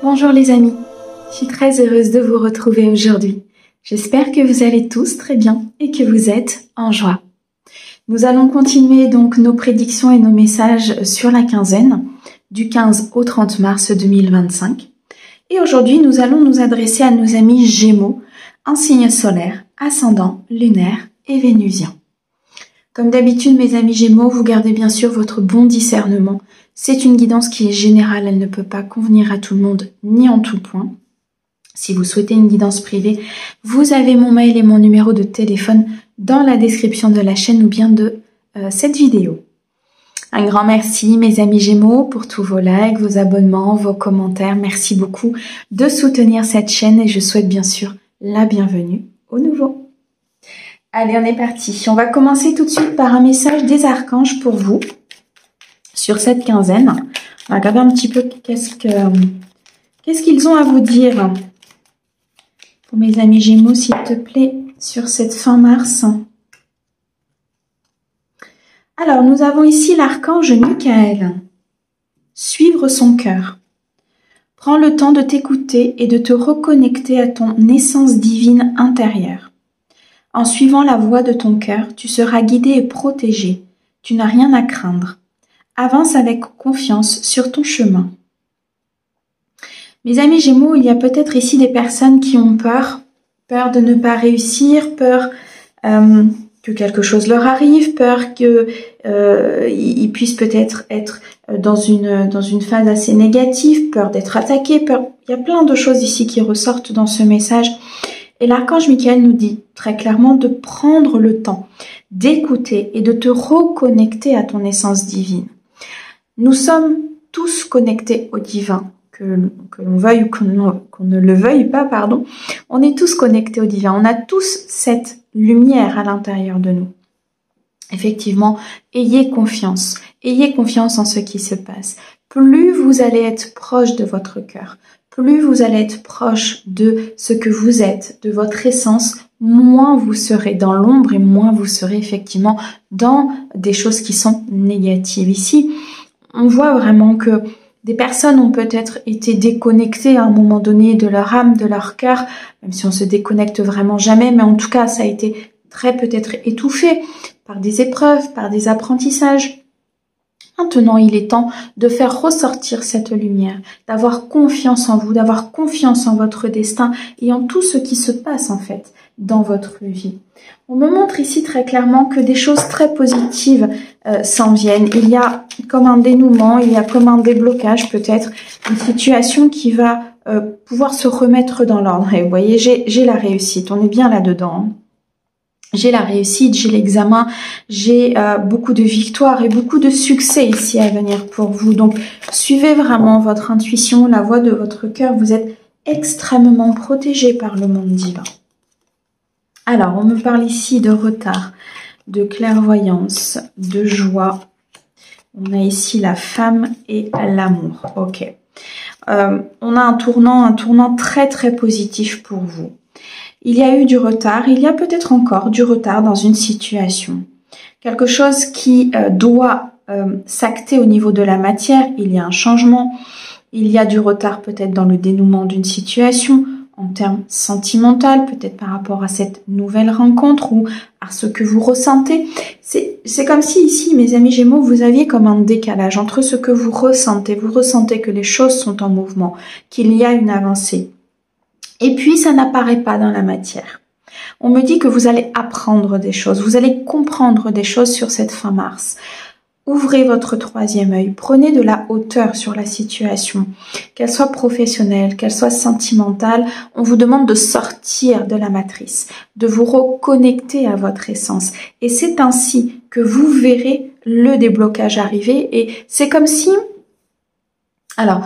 Bonjour les amis, je suis très heureuse de vous retrouver aujourd'hui. J'espère que vous allez tous très bien et que vous êtes en joie. Nous allons continuer donc nos prédictions et nos messages sur la quinzaine du 15 au 30 mars 2025. Et aujourd'hui, nous allons nous adresser à nos amis Gémeaux, en signe solaire, ascendant, lunaire et vénusien. Comme d'habitude, mes amis Gémeaux, vous gardez bien sûr votre bon discernement. C'est une guidance qui est générale, elle ne peut pas convenir à tout le monde, ni en tout point. Si vous souhaitez une guidance privée, vous avez mon mail et mon numéro de téléphone dans la description de la chaîne ou bien de cette vidéo. Un grand merci mes amis Gémeaux pour tous vos likes, vos abonnements, vos commentaires. Merci beaucoup de soutenir cette chaîne et je souhaite bien sûr la bienvenue aux nouveaux. Allez, on est parti. On va commencer tout de suite par un message des archanges pour vous sur cette quinzaine. On va regarder un petit peu qu'est-ce qu'ils ont à vous dire. Pour mes amis Gémeaux, s'il te plaît, sur cette fin mars. Alors, nous avons ici l'archange Michael. Suivre son cœur. Prends le temps de t'écouter et de te reconnecter à ton essence divine intérieure. En suivant la voie de ton cœur, tu seras guidé et protégé. Tu n'as rien à craindre. Avance avec confiance sur ton chemin. Mes amis Gémeaux, il y a peut-être ici des personnes qui ont peur de ne pas réussir, peur que quelque chose leur arrive, peur qu'ils puissent peut-être être dans une phase assez négative, peur d'être attaqués, il y a plein de choses ici qui ressortent dans ce message. Et l'archange Michael nous dit très clairement de prendre le temps d'écouter et de te reconnecter à ton essence divine. Nous sommes tous connectés au divin, que l'on veuille ou qu'on ne le veuille pas, pardon. On est tous connectés au divin, on a tous cette lumière à l'intérieur de nous. Effectivement, ayez confiance en ce qui se passe. Plus vous allez être proche de votre cœur, plus vous allez être proche de ce que vous êtes, de votre essence, moins vous serez dans l'ombre et moins vous serez effectivement dans des choses qui sont négatives. Ici, on voit vraiment que des personnes ont peut-être été déconnectées à un moment donné de leur âme, de leur cœur, même si on se déconnecte vraiment jamais, mais en tout cas, ça a été très peut-être étouffé par des épreuves, par des apprentissages. Maintenant, il est temps de faire ressortir cette lumière, d'avoir confiance en vous, d'avoir confiance en votre destin et en tout ce qui se passe en fait dans votre vie. On me montre ici très clairement que des choses très positives s'en viennent. Il y a comme un dénouement, il y a comme un déblocage peut-être, une situation qui va pouvoir se remettre dans l'ordre. Et vous voyez, j'ai la réussite, on est bien là-dedans. J'ai la réussite, j'ai l'examen, j'ai beaucoup de victoires et beaucoup de succès ici à venir pour vous. Donc, suivez vraiment votre intuition, la voix de votre cœur. Vous êtes extrêmement protégé par le monde divin. Alors, on me parle ici de retard, de clairvoyance, de joie. On a ici la femme et l'amour. Ok. On a un tournant très très positif pour vous. Il y a eu du retard, il y a peut-être encore du retard dans une situation. Quelque chose qui doit s'acter au niveau de la matière, il y a un changement, il y a du retard peut-être dans le dénouement d'une situation, en termes sentimentaux, peut-être par rapport à cette nouvelle rencontre ou à ce que vous ressentez. C'est comme si ici, mes amis Gémeaux, vous aviez comme un décalage entre ce que vous ressentez que les choses sont en mouvement, qu'il y a une avancée. Et puis, ça n'apparaît pas dans la matière. On me dit que vous allez apprendre des choses, vous allez comprendre des choses sur cette fin mars. Ouvrez votre troisième œil, prenez de la hauteur sur la situation, qu'elle soit professionnelle, qu'elle soit sentimentale. On vous demande de sortir de la matrice, de vous reconnecter à votre essence. Et c'est ainsi que vous verrez le déblocage arriver. Et c'est comme si... Alors,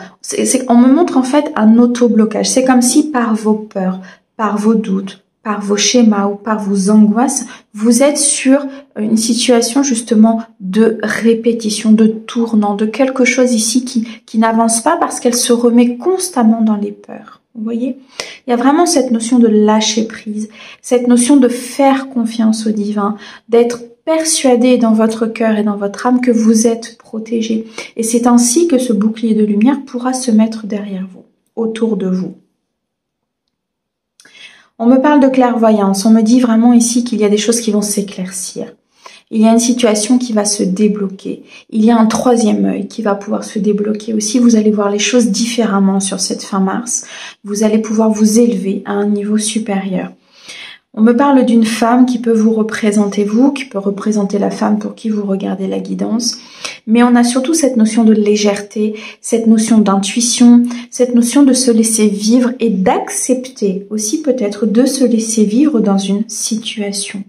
on me montre en fait un auto-blocage. C'est comme si par vos peurs, par vos doutes, par vos schémas ou par vos angoisses, vous êtes sur une situation justement de répétition, de tournant, de quelque chose ici qui n'avance pas parce qu'elle se remet constamment dans les peurs. Vous voyez? Il y a vraiment cette notion de lâcher prise, cette notion de faire confiance au divin, d'être persuadé dans votre cœur et dans votre âme que vous êtes protégé. Et c'est ainsi que ce bouclier de lumière pourra se mettre derrière vous. autour de vous. On me parle de clairvoyance, on me dit vraiment ici qu'il y a des choses qui vont s'éclaircir. Il y a une situation qui va se débloquer. Il y a un troisième œil qui va pouvoir se débloquer aussi. Vous allez voir les choses différemment sur cette fin mars. Vous allez pouvoir vous élever à un niveau supérieur. On me parle d'une femme qui peut vous représenter vous, qui peut représenter la femme pour qui vous regardez la guidance. Mais on a surtout cette notion de légèreté, cette notion d'intuition, cette notion de se laisser vivre et d'accepter aussi peut-être de se laisser vivre dans une situation.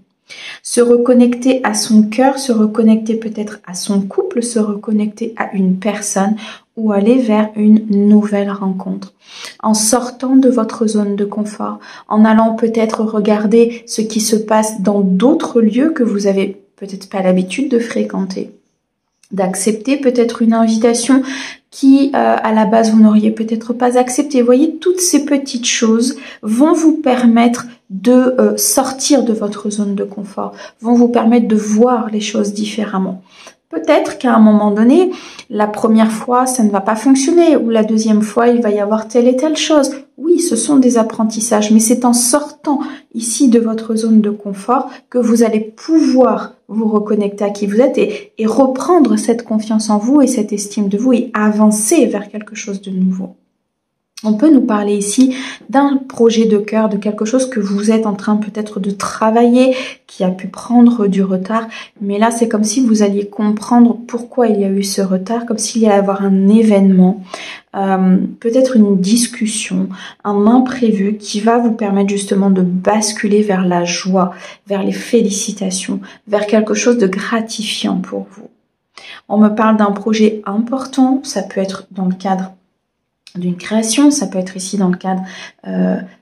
Se reconnecter à son cœur, se reconnecter peut-être à son couple, se reconnecter à une personne ou aller vers une nouvelle rencontre. En sortant de votre zone de confort, en allant peut-être regarder ce qui se passe dans d'autres lieux que vous avez peut-être pas l'habitude de fréquenter. D'accepter peut-être une invitation qui, à la base, vous n'auriez peut-être pas accepté. Vous voyez, toutes ces petites choses vont vous permettre de sortir de votre zone de confort, vont vous permettre de voir les choses différemment. Peut-être qu'à un moment donné, la première fois, ça ne va pas fonctionner, ou la deuxième fois, il va y avoir telle et telle chose. Oui, ce sont des apprentissages, mais c'est en sortant ici de votre zone de confort que vous allez pouvoir vous reconnecter à qui vous êtes et reprendre cette confiance en vous et cette estime de vous et avancer vers quelque chose de nouveau. On peut nous parler ici d'un projet de cœur, de quelque chose que vous êtes en train peut-être de travailler, qui a pu prendre du retard. Mais là, c'est comme si vous alliez comprendre pourquoi il y a eu ce retard, comme s'il y allait avoir un événement, peut-être une discussion, un imprévu qui va vous permettre justement de basculer vers la joie, vers les félicitations, vers quelque chose de gratifiant pour vous. On me parle d'un projet important, ça peut être dans le cadre d'une création, ça peut être ici dans le cadre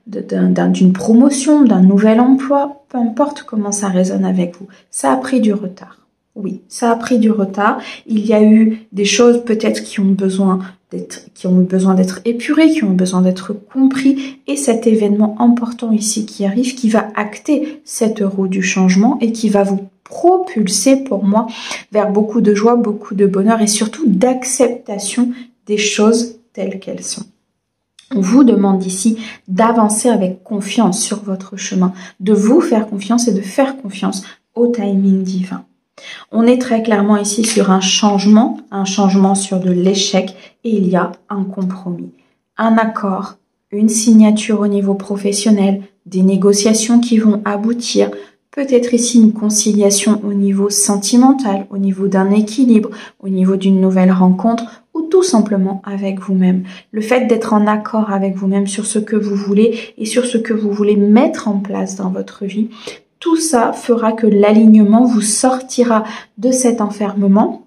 d'une promotion, d'un nouvel emploi, peu importe comment ça résonne avec vous. Ça a pris du retard. Oui, ça a pris du retard. Il y a eu des choses peut-être qui ont besoin d'être épurées, qui ont besoin d'être compris. Et cet événement important ici qui arrive, qui va acter cette roue du changement et qui va vous propulser pour moi vers beaucoup de joie, beaucoup de bonheur et surtout d'acceptation des choses telles qu'elles sont. On vous demande ici d'avancer avec confiance sur votre chemin, de vous faire confiance et de faire confiance au timing divin. On est très clairement ici sur un changement sur de l'échec et il y a un compromis, un accord, une signature au niveau professionnel, des négociations qui vont aboutir, peut-être ici une conciliation au niveau sentimental, au niveau d'un équilibre, au niveau d'une nouvelle rencontre ou tout simplement avec vous-même. Le fait d'être en accord avec vous-même sur ce que vous voulez et sur ce que vous voulez mettre en place dans votre vie, tout ça fera que l'alignement vous sortira de cet enfermement,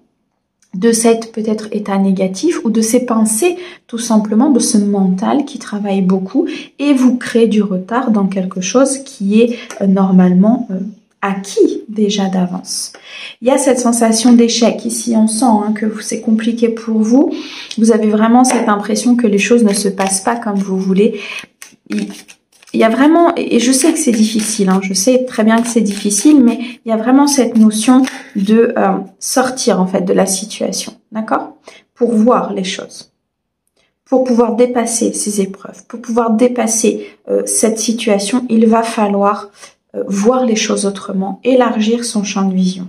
de cet peut-être état négatif ou de ces pensées, tout simplement de ce mental qui travaille beaucoup et vous crée du retard dans quelque chose qui est normalement acquis déjà d'avance. Il y a cette sensation d'échec ici, on sent que c'est compliqué pour vous. Vous avez vraiment cette impression que les choses ne se passent pas comme vous voulez. Il y a vraiment, et je sais que c'est difficile, je sais très bien que c'est difficile, mais il y a vraiment cette notion de sortir en fait de la situation, d'accord? Pour voir les choses, pour pouvoir dépasser ces épreuves, pour pouvoir dépasser cette situation, il va falloir voir les choses autrement, élargir son champ de vision.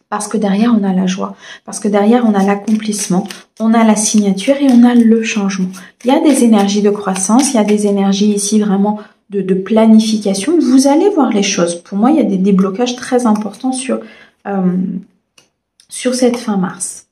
Parce que derrière, on a la joie, parce que derrière, on a l'accomplissement, on a la signature et on a le changement. Il y a des énergies de croissance, il y a des énergies ici vraiment de planification. Vous allez voir les choses. Pour moi, il y a des déblocages très importants sur cette fin mars.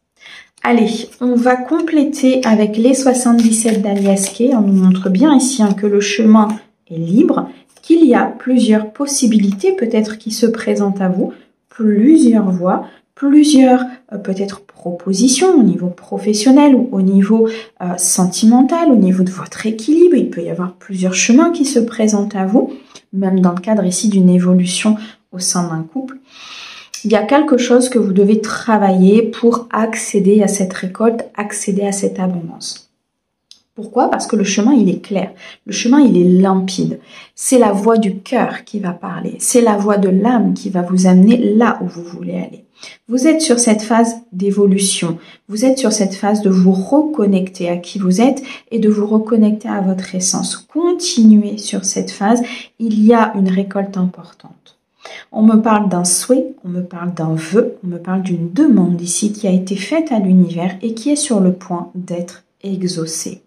Allez, on va compléter avec les 77 d'Alias Kay. On nous montre bien ici que le chemin est libre, qu'il y a plusieurs possibilités peut-être qui se présentent à vous, plusieurs voies, plusieurs peut-être propositions au niveau professionnel ou au niveau sentimental, au niveau de votre équilibre. Il peut y avoir plusieurs chemins qui se présentent à vous, même dans le cadre ici d'une évolution au sein d'un couple. Il y a quelque chose que vous devez travailler pour accéder à cette récolte, accéder à cette abondance. Pourquoi? Parce que le chemin, il est clair. Le chemin, il est limpide. C'est la voix du cœur qui va parler. C'est la voix de l'âme qui va vous amener là où vous voulez aller. Vous êtes sur cette phase d'évolution. Vous êtes sur cette phase de vous reconnecter à qui vous êtes et de vous reconnecter à votre essence. Continuez sur cette phase. Il y a une récolte importante. On me parle d'un souhait, on me parle d'un vœu, on me parle d'une demande ici qui a été faite à l'univers et qui est sur le point d'être exaucée.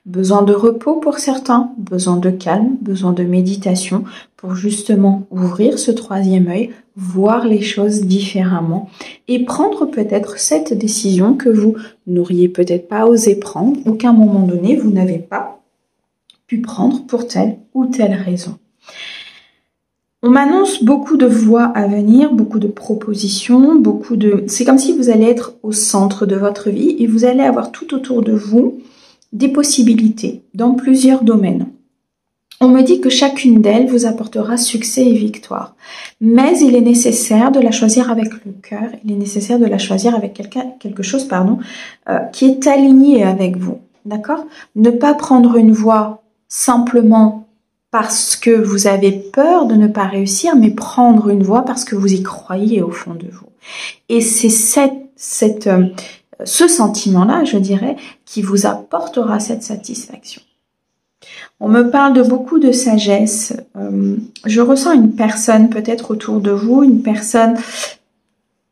Besoin de repos pour certains, besoin de calme, besoin de méditation pour justement ouvrir ce troisième œil, voir les choses différemment et prendre peut-être cette décision que vous n'auriez peut-être pas osé prendre ou qu'à un moment donné vous n'avez pas pu prendre pour telle ou telle raison. On m'annonce beaucoup de voies à venir, beaucoup de propositions, c'est comme si vous allez être au centre de votre vie et vous allez avoir tout autour de vous des possibilités dans plusieurs domaines. On me dit que chacune d'elles vous apportera succès et victoire. Mais il est nécessaire de la choisir avec le cœur, il est nécessaire de la choisir avec quelque chose qui est aligné avec vous. D'accord? Ne pas prendre une voie simplement parce que vous avez peur de ne pas réussir, mais prendre une voie parce que vous y croyez au fond de vous. Et c'est ce sentiment-là, je dirais, qui vous apportera cette satisfaction. On me parle de beaucoup de sagesse. Je ressens une personne peut-être autour de vous, une personne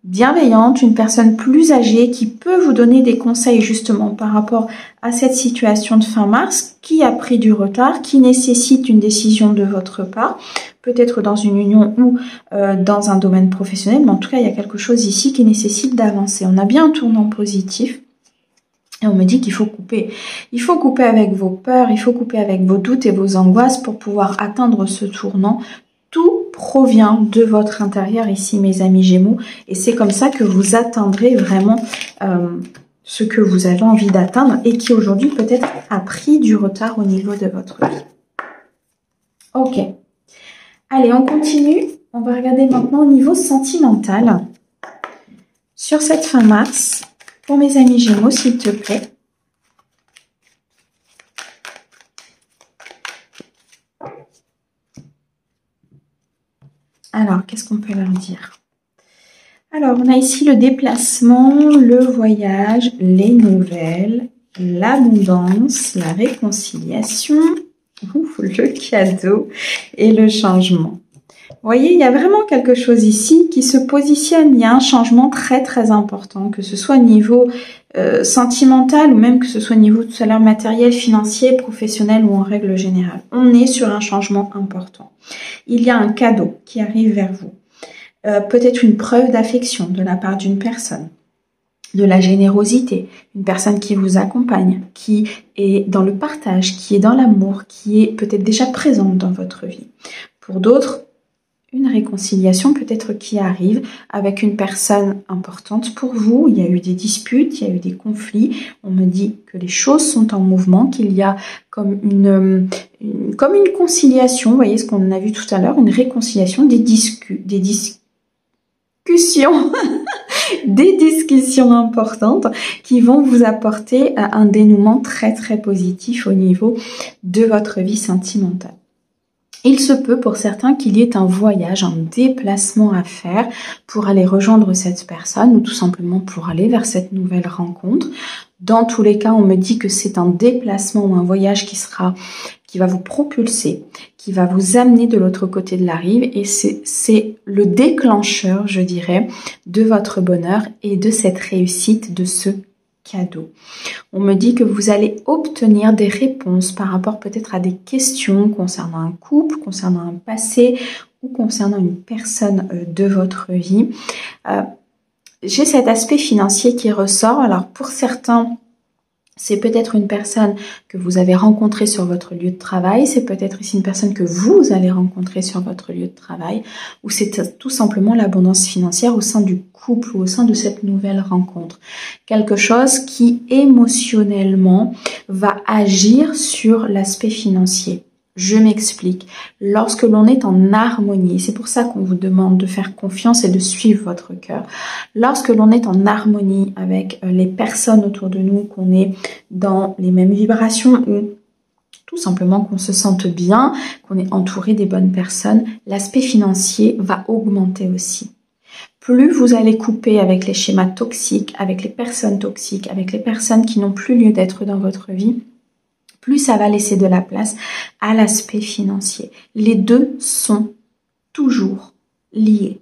bienveillante, une personne plus âgée qui peut vous donner des conseils justement par rapport à cette situation de fin mars qui a pris du retard, qui nécessite une décision de votre part, peut-être dans une union ou dans un domaine professionnel, mais en tout cas il y a quelque chose ici qui nécessite d'avancer. On a bien un tournant positif. Et on me dit qu'il faut couper. Il faut couper avec vos peurs, il faut couper avec vos doutes et vos angoisses pour pouvoir atteindre ce tournant. Tout provient de votre intérieur ici, mes amis Gémeaux. Et c'est comme ça que vous atteindrez vraiment ce que vous avez envie d'atteindre et qui aujourd'hui peut-être a pris du retard au niveau de votre vie. Ok. Allez, on continue. On va regarder maintenant au niveau sentimental. Sur cette fin mars, pour mes amis Gémeaux, s'il te plaît. Alors, qu'est-ce qu'on peut leur dire? Alors, on a ici le déplacement, le voyage, les nouvelles, l'abondance, la réconciliation, le cadeau et le changement. Vous voyez, il y a vraiment quelque chose ici qui se positionne. Il y a un changement très très important, que ce soit au niveau sentimental ou même que ce soit au niveau tout à l'heure matériel, financier, professionnel ou en règle générale. On est sur un changement important. Il y a un cadeau qui arrive vers vous. Peut-être une preuve d'affection de la part d'une personne. De la générosité, une personne qui vous accompagne, qui est dans le partage, qui est dans l'amour, qui est peut-être déjà présente dans votre vie. Pour d'autres, une réconciliation peut-être qui arrive avec une personne importante pour vous. Il y a eu des disputes, il y a eu des conflits. On me dit que les choses sont en mouvement, qu'il y a comme une conciliation. Vous voyez ce qu'on a vu tout à l'heure, une réconciliation, des discussions, des discussions importantes qui vont vous apporter un dénouement très très positif au niveau de votre vie sentimentale. Il se peut pour certains qu'il y ait un voyage, un déplacement à faire pour aller rejoindre cette personne ou tout simplement pour aller vers cette nouvelle rencontre. Dans tous les cas, on me dit que c'est un déplacement ou un voyage qui va vous propulser, qui va vous amener de l'autre côté de la rive et c'est le déclencheur, je dirais, de votre bonheur et de cette réussite, de ce cadeau. On me dit que vous allez obtenir des réponses par rapport peut-être à des questions concernant un couple, concernant un passé ou concernant une personne de votre vie. J'ai cet aspect financier qui ressort. Alors pour certains, c'est peut-être une personne que vous avez rencontrée sur votre lieu de travail, c'est peut-être ici une personne que vous allez rencontrer sur votre lieu de travail, ou c'est tout simplement l'abondance financière au sein du couple ou au sein de cette nouvelle rencontre. Quelque chose qui émotionnellement va agir sur l'aspect financier. Je m'explique. Lorsque l'on est en harmonie, c'est pour ça qu'on vous demande de faire confiance et de suivre votre cœur. Lorsque l'on est en harmonie avec les personnes autour de nous, qu'on est dans les mêmes vibrations ou tout simplement qu'on se sente bien, qu'on est entouré des bonnes personnes, l'aspect financier va augmenter aussi. plus vous allez couper avec les schémas toxiques, avec les personnes toxiques, avec les personnes qui n'ont plus lieu d'être dans votre vie, plus ça va laisser de la place à l'aspect financier. Les deux sont toujours liés.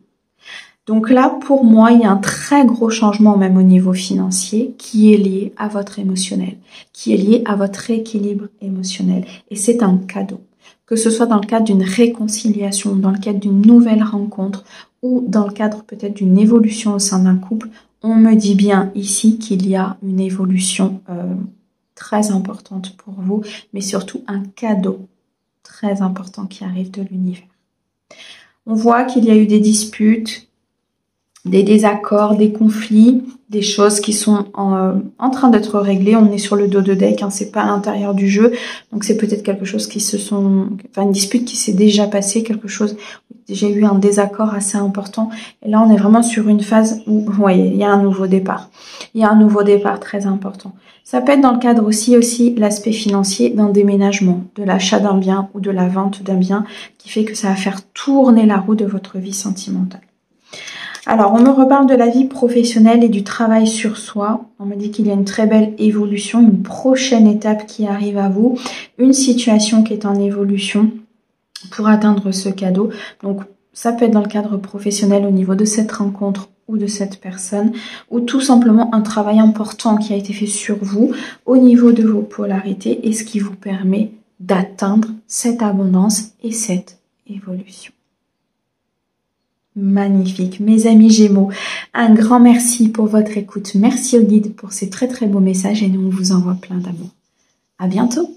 Donc là, pour moi, il y a un très gros changement même au niveau financier qui est lié à votre émotionnel, qui est lié à votre équilibre émotionnel. Et c'est un cadeau. Que ce soit dans le cadre d'une réconciliation, dans le cadre d'une nouvelle rencontre ou dans le cadre peut-être d'une évolution au sein d'un couple, on me dit bien ici qu'il y a une évolution très importante pour vous, mais surtout un cadeau très important qui arrive de l'univers. On voit qu'il y a eu des disputes, des désaccords, des conflits, des choses qui sont en train d'être réglées. On est sur le dos de deck, hein, c'est pas à l'intérieur du jeu, donc c'est peut-être quelque chose une dispute qui s'est déjà passée, quelque chose, j'ai eu un désaccord assez important, et là on est vraiment sur une phase où, vous voyez, il y a un nouveau départ. Il y a un nouveau départ très important. Ça peut être dans le cadre aussi l'aspect financier d'un déménagement, de l'achat d'un bien ou de la vente d'un bien, qui fait que ça va faire tourner la roue de votre vie sentimentale. Alors, on me reparle de la vie professionnelle et du travail sur soi. On me dit qu'il y a une très belle évolution, une prochaine étape qui arrive à vous, une situation qui est en évolution pour atteindre ce cadeau. Donc, ça peut être dans le cadre professionnel au niveau de cette rencontre ou de cette personne, ou tout simplement un travail important qui a été fait sur vous au niveau de vos polarités et ce qui vous permet d'atteindre cette abondance et cette évolution. Magnifique. Mes amis Gémeaux, un grand merci pour votre écoute. Merci au guide pour ces très très beaux messages et nous on vous envoie plein d'amour. À bientôt.